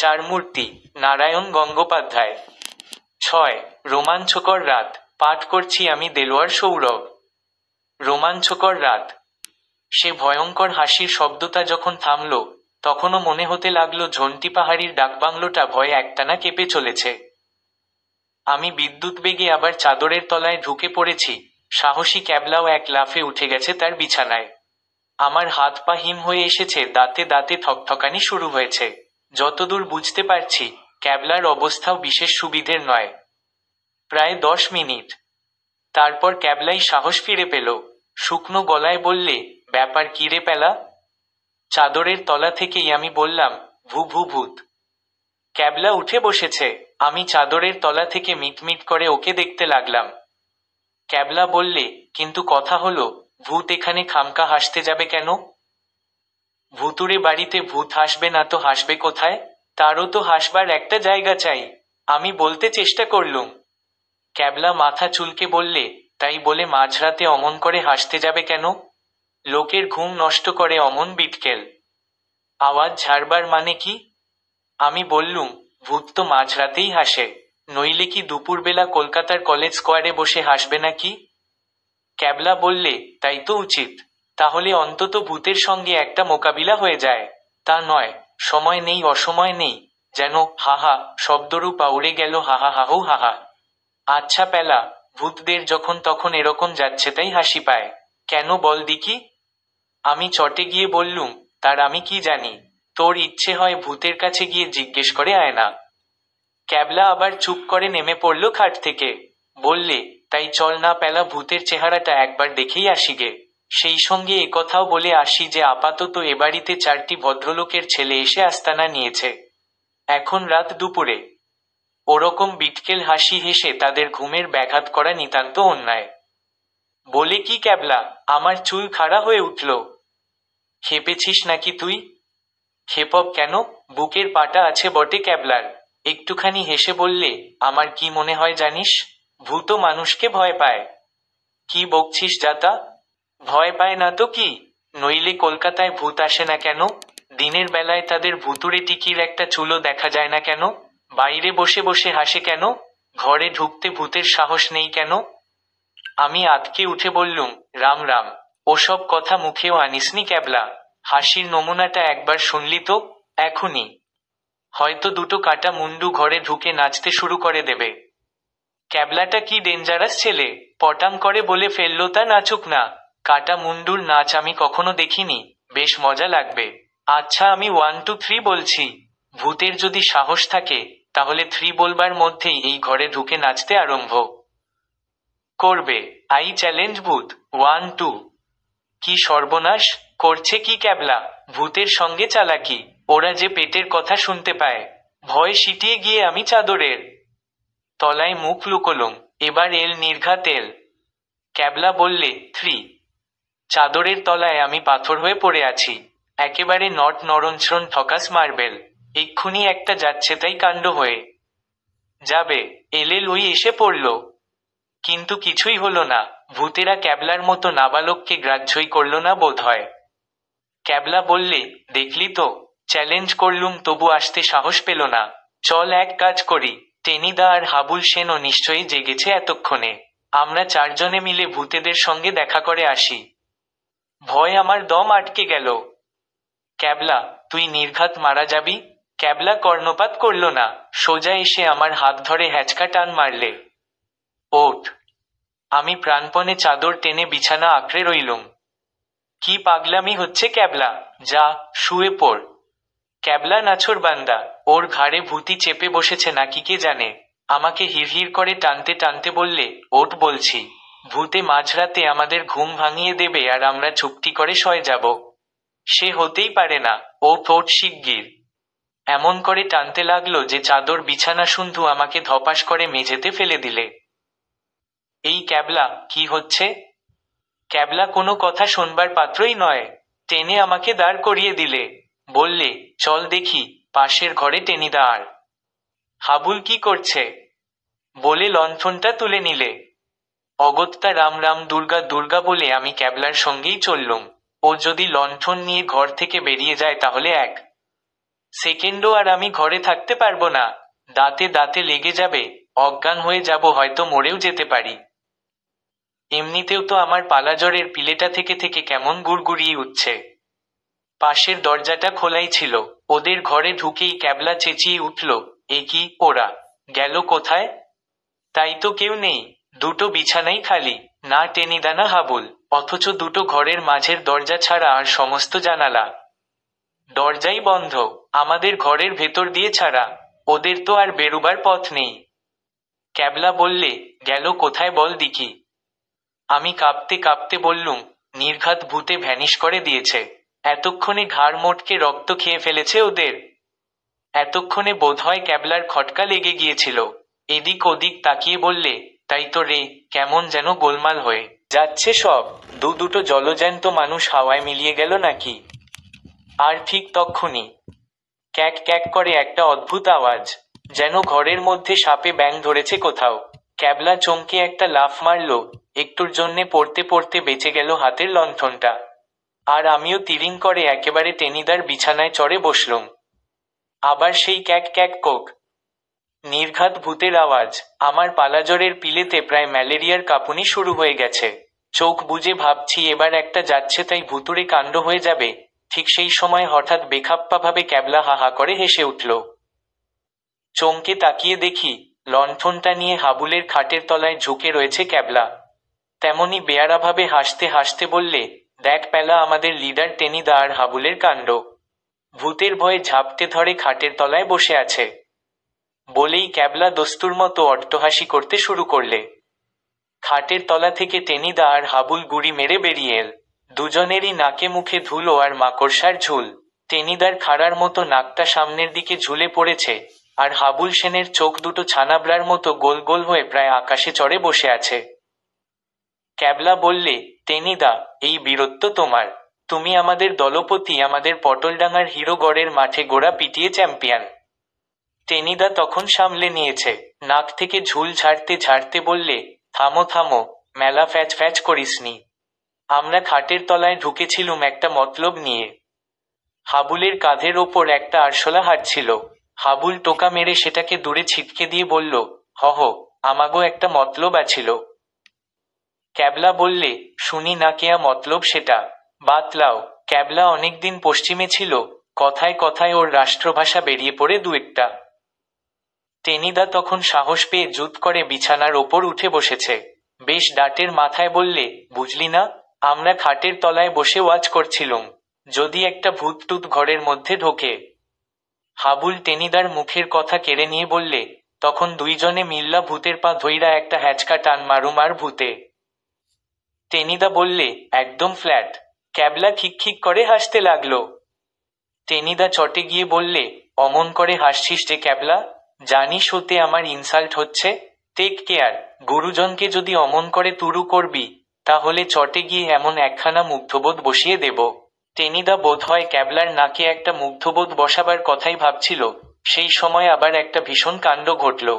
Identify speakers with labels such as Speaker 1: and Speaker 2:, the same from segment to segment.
Speaker 1: চার মূর্তি, নারায়ণ গঙ্গোপাধ্যায়। 6 রোমাঞ্চকর রাত। পাঠ করছি আমি দেলোয়ার সৌরভ। রোমাঞ্চকর রাত। সে ভয়ঙ্কর হাসির শব্দটা যখন থামল, তখনও মনে হতে লাগলো ঝন্টি পাহাড়ির ডাকবাংলোটা ভয়ে একটানা কেঁপে চলেছে। আমি বিদ্যুৎ বেগে আবার চাদরের তলায় ঢুকে পড়েছি। সাহসী ক্যাবলাও এক লাফে উঠে গেছে তার বিছানায়। আমার হাত পা হিম হয়ে এসেছে, দাঁতে দাঁতে থকথকানি শুরু হয়েছে। যতদূর বুঝতে পারছি, ক্যাবলার অবস্থাও বিশেষ সুবিধের নয়। প্রায় 10 মিনিট। তারপর ক্যাবলাই সাহস ফিরে পেল। শুকনো গলায় বললে, ব্যাপার কি রে পেলা? চাদরের তলা থেকেই আমি বললাম, ভূ ভূ ভূত। ক্যাবলা উঠে বসেছে। আমি চাদরের তলা থেকে মিটমিট করে ওকে দেখতে লাগলাম। ক্যাবলা বললে, কিন্তু কথা হলো, ভূত এখানে খামকা হাসতে যাবে কেন? ভুতুড়ে বাড়িতে ভূত হাসবে না তো হাসবে কোথায়? তারও তো হাসবার একটা জায়গা চাই। আমি বলতে চেষ্টা করলুম। ক্যাবলা মাথা চুলকে বললে, তাই বলে মাঝরাতে অমন করে হাসতে যাবে কেন? লোকের ঘুম নষ্ট করে অমন বিটকেল আওয়াজ ঝাড়বার মানে কি? আমি বললুম, ভূত তো মাঝরাতেই হাসে, নইলে কি দুপুরবেলা কলকাতার কলেজ স্কোয়ারে বসে হাসবে নাকি? ক্যাবলা বললে, তাই তো উচিত। তাহলে অন্তত ভূতের সঙ্গে একটা মোকাবিলা হয়ে যায়। তা নয়, সময় নেই অসময় নেই, যেন হাহা শব্দরূপ আউড়ে গেল হাহা হাহু হাহা। আচ্ছা পেলা, ভূতদের যখন তখন এরকম যাচ্ছে তাই হাসি পায় কেন বল দিকি? আমি চটে গিয়ে বললুম, তার আমি কি জানি, তোর ইচ্ছে হয় ভূতের কাছে গিয়ে জিজ্ঞেস করে আয় না। ক্যাবলা আবার চুপ করে নেমে পড়ল খাট থেকে। বললে, তাই চল না পেলা, ভূতের চেহারাটা একবার দেখেই আসি গে। সেই সঙ্গে একথাও বলে আসি যে আপাতত এ বাড়িতে 4টি ভদ্রলোকের ছেলে এসে আস্তানা নিয়েছে। এখন রাত দুপুরে। ওরকম বিটকেল হাসি হেসে তাদের ঘুমের ব্যাঘাত করা নিতান্ত অন্যায়। বলে কি ক্যাবলা, আমার চুল খাড়া হয়ে উঠল। খেপেছিস নাকি তুই? খেপব কেন, বুকের পাটা আছে বটে ক্যাবলার। একটুখানি হেসে বললে, আমার কি মনে হয় জানিস? ভূত মানুষকে ভয় পায়। কি বকছিস যাতা? ভয় পায় না তো কি, নইলে কলকাতায় ভূত আসে না কেন? দিনের বেলায় তাদের ভুতুড়ে টিকির একটা চুলো দেখা যায় না কেন? বাইরে বসে বসে হাসে কেন? ঘরে ঢুকতে ভূতের সাহস নেই কেন? আমি আঁতকে উঠে বললুম, রাম রাম, ওসব কথা মুখেও আনিসনি ক্যাবলা। হাসির নমুনাটা একবার শুনলি তো, এখনই হয়তো দুটো কাটা মুন্ডু ঘরে ঢুকে নাচতে শুরু করে দেবে। ক্যাবলাটা কি ডেঞ্জারাস ছেলে, পটাম করে বলে ফেললো তা নাচুক না। কাটা মুন্ডুর নাচ আমি কখনো দেখিনি, বেশ মজা লাগবে। আচ্ছা আমি 1 2 3 বলছি, ভূতের যদি সাহস থাকে, তাহলে 3 বলবার মধ্যেই এই ঘরে ঢুকে নাচতে আরম্ভ করবে। আই চ্যালেঞ্জ ভূত, 1 2। কি সর্বনাশ করছে কি ক্যাবলা? ভূতের সঙ্গে চালাকি, ওরা যে পেটের কথা শুনতে পায়। ভয় সিটিয়ে গিয়ে আমি চাদরের তলায় মুখ লুকোলুম। এবার এল নির্ঘাত এল। ক্যাবলা বললে, 3। চাদরের তলায় আমি পাথর হয়ে পড়ে আছি, একেবারে নট নরঞ্চরণ ঠকাস মার্বেল। এক্ষুনি একটা যাচ্ছে তাই কাণ্ড হয়ে যাবে। এলেল ওই এসে পড়ল, কিন্তু কিছুই হলো না। ভূতেরা ক্যাবলার মতো নাবালককে গ্রাহ্যই করল না বোধ হয়। ক্যাবলা বললে, দেখলি তো, চ্যালেঞ্জ করলুম তবু আসতে সাহস পেল না। চল এক কাজ করি, টেনিদা আর হাবুল সেনও নিশ্চয়ই জেগেছে এতক্ষণে। আমরা 4 জনে মিলে ভূতেদের সঙ্গে দেখা করে আসি। ভয় আমার দম আটকে গেল। ক্যাবলা, তুই নির্ঘাত মারা যাবি। ক্যাবলা কর্ণপাত করল না, সোজা এসে আমার হাত ধরে হ্যাচকা টান মারলে। ওঠ। আমি প্রাণপণে চাদর টেনে বিছানা আঁকড়ে রইলুম। কি পাগলামি হচ্ছে ক্যাবলা, যা শুয়ে পড়। ক্যাবলা নাছোড়বান্দা, ওর ঘাড়ে ভূতি চেপে বসেছে নাকি কে জানে। আমাকে হিড়হিড় করে টানতে টানতে বললে, ওঠ বলছি। ভূতে মাঝরাতে আমাদের ঘুম ভাঙিয়ে দেবে আর আমরা চুপটি করে সয়ে যাব। সে হতেই পারে না, ওঠ ওঠ শিগগির। এমন করে টানতে লাগলো যে চাদর বিছানা শুন্ধু আমাকে ধপাস করে মেঝেতে ফেলে দিলে। এই ক্যাবলা, কি হচ্ছে? ক্যাবলা কোনো কথা শোনবার পাত্রই নয়, টেনে আমাকে দাঁড় করিয়ে দিলে। বললে, চল দেখি, পাশের ঘরে টেনিদা আর হাবুল কি করছে। বলে লণ্ঠনটা তুলে নিলে। অগত্যা রাম রাম দুর্গা দুর্গা বলে আমি ক্যাবলার সঙ্গেই চললুম। ও যদি লণ্ঠন নিয়ে ঘর থেকে বেরিয়ে যায় তাহলে এক সেকেন্ডও আর আমি ঘরে থাকতে পারবো না। দাঁতে দাঁতে লেগে যাবে, অজ্ঞান হয়ে যাব, হয়তো মরেও যেতে পারি। এমনিতেও তো আমার পালাজ্বরের পিলেটা থেকে থেকে কেমন গুড়গুড়িয়ে উঠছে। পাশের দরজাটা খোলাই ছিল। ওদের ঘরে ঢুকেই ক্যাবলা চেঁচিয়ে উঠল, এ কি, ওরা গেল কোথায়? তাই তো কেউ নেই, দুটো বিছানাই খালি, না টেনিদা না হাবুল, অথচ দুটো ঘরের মাঝের দরজা ছাড়া আর সমস্ত জানালা দরজাই বন্ধ, আমাদের ঘরের ভেতর দিয়ে ছাড়া। ওদের তো আর বেরুবার পথ নেই। ক্যাবলা বললে, গেল কোথায় বল দিকি। আমি কাঁপতে কাঁপতে বললুম, নির্ঘাত ভূতে ভ্যানিশ করে দিয়েছে। এতক্ষণে ঘাড় মোটকে রক্ত খেয়ে ফেলেছে ওদের। এতক্ষণে বোধহয় ক্যাবলার খটকা লেগে গিয়েছিল। এদিক ওদিক তাকিয়ে বললে, তাই তো রে, কেমন যেন গোলমাল হয়ে যাচ্ছে সব। দুটো জলজ্যান্ত মানুষ হাওয়ায় মিলিয়ে গেল নাকি। আর ঠিক তক্ষুনি ক্যাক ক্যাক করে একটা অদ্ভুত আওয়াজ, যেন ঘরের মধ্যে সাপে ব্যাঙ ধরেছে কোথাও। ক্যাবলা চমকে একটা লাফ মারল, একটুর জন্যে পড়তে পড়তে বেঁচে গেল হাতের লণ্ঠনটা। আর আমিও তিরিং করে একেবারে টেনিদার বিছানায় চড়ে বসলুম। আবার সেই ক্যাক ক্যাক কোক। নির্ঘাত ভূতের আওয়াজ। আমার পালাজ্বরের পিলেতে প্রায় ম্যালেরিয়ার কাঁপুনি শুরু হয়ে গেছে। চোখ বুজে ভাবছি এবার একটা যাচ্ছে তাই ভুতুড়ে কাণ্ড হয়ে যাবে। ঠিক সেই সময় হঠাৎ বেখাপ্পাভাবে ক্যাবলা হা হা করে হেসে উঠল। চমকে তাকিয়ে দেখি, লণ্ঠনটা নিয়ে হাবুলের খাটের তলায় ঝুঁকে রয়েছে ক্যাবলা। তেমনি বেয়ারাভাবে হাসতে হাসতে বললে, দেখ প্যালা, আমাদের লিডার টেনিদা আর হাবুলের কাণ্ড। ভূতের ভয়ে ঝাপটে ধরে খাটের তলায় বসে আছে। বলেই ক্যাবলা দস্তুর মতো অট্টহাসি করতে শুরু করলে। খাটের তলা থেকে টেনিদা আর হাবুল গুড়ি মেরে বেরিয়ে এল। দুজনেরই নাকে মুখে ধুলো আর মাকড়সার ঝুল। টেনিদার খাড়ার মতো নাকটা সামনের দিকে ঝুলে পড়েছে, আর হাবুল সেনের চোখ দুটো ছানাবড়ার মতো গোল গোল হয়ে প্রায় আকাশে চড়ে বসে আছে। ক্যাবলা বললে, টেনিদা, এই বীরত্ব তোমার। তুমি আমাদের দলপতি, আমাদের পটলডাঙ্গার হিরোগড়ের মাঠে গোড়া পিটিয়ে চ্যাম্পিয়ন। টেনিদা তখন সামলে নিয়েছে। নাক থেকে ঝুল ঝাড়তে ঝাড়তে বললে, থামো থামো, মেলা ফ্যাচ ফ্যাচ করিসনি। আমরা খাটের তলায় ঢুকেছিলুম একটা মতলব নিয়ে। হাবুলের কাঁধের ওপর একটা আরশোলা হাঁটছিল। হাবুল টোকা মেরে সেটাকে দূরে ছিটকে দিয়ে বলল, হহ, আমাগো একটা মতলব আছিল। ক্যাবলা বললে, শুনি না কেয়া মতলব সেটা, বাতলাও। ক্যাবলা অনেকদিন পশ্চিমে ছিল, কথায় কথায় ওর রাষ্ট্রভাষা বেরিয়ে পড়ে দু একটা। টেনিদা তখন সাহস পেয়ে জুত করে বিছানার ওপর উঠে বসেছে। বেশ ডাটের মাথায় বললে, বুঝলি না, আমরা খাটের তলায় বসে ওয়াচ করছিলুম, যদি একটা ভূত টুত ঘরের মধ্যে ঢোকে। হাবুল টেনিদার মুখের কথা কেড়ে নিয়ে বললে, তখন দুইজনে মিল্লা ভূতের পা ধইরা একটা হ্যাচকা টান মারুম আর ভূতে। টেনিদা বললে, একদম ফ্ল্যাট। ক্যাবলা খিকখিক করে হাসতে লাগলো। টেনিদা চটে গিয়ে বললে, অমন করে হাসছিস যে ক্যাবলা, জানিস ওতে আমার ইনসাল্ট হচ্ছে। টেক কেয়ার, গুরুজনকে যদি অমন করে তুরু করবি, তাহলে চটে গিয়ে এমন একখানা মুগ্ধবোধ বসিয়ে দেব। টেনিদা বোধহয় ক্যাবলার নাকে একটা মুগ্ধবোধ বসাবার কথাই ভাবছিল, সেই সময় আবার একটা ভীষণ কাণ্ড ঘটল।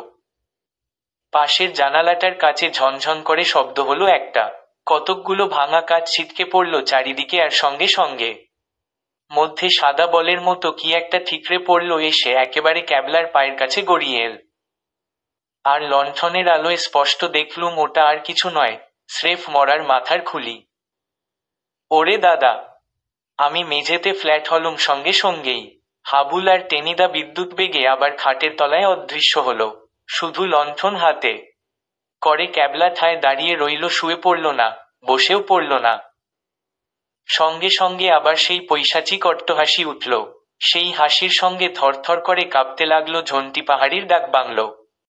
Speaker 1: পাশের জানালাটার কাছে ঝনঝন করে শব্দ হলো একটা। কতকগুলো ভাঙা কাঁচ ছিটকে পড়ল চারিদিকে, আর সঙ্গে সঙ্গে মধ্যে সাদা বলের মতো কি একটা ঠিকরে পড়ল, এসে একেবারে ক্যাবলার পায়ের কাছে গড়িয়ে এল। আর লণ্ঠনের আলোয় স্পষ্ট দেখলুম ওটা আর কিছু নয়, স্রেফ মরার মাথার খুলি। ওরে দাদা! আমি মেঝেতে ফ্ল্যাট হলুম সঙ্গে সঙ্গেই। হাবুল আর টেনিদা বিদ্যুৎ বেগে আবার খাটের তলায় অদৃশ্য হলো, শুধু লণ্ঠন হাতে করে। ক্যাবলা ঠায় দাঁড়িয়ে রইল, শুয়ে পড়ল না, বসেও পড়ল না। সঙ্গে সঙ্গে আবার সেই পৈশাচিক অট্টহাসি উঠল। সেই হাসির সঙ্গে থরথর করে কাঁপতে লাগলো ঝন্টি পাহাড়ির ডাকবাংলো।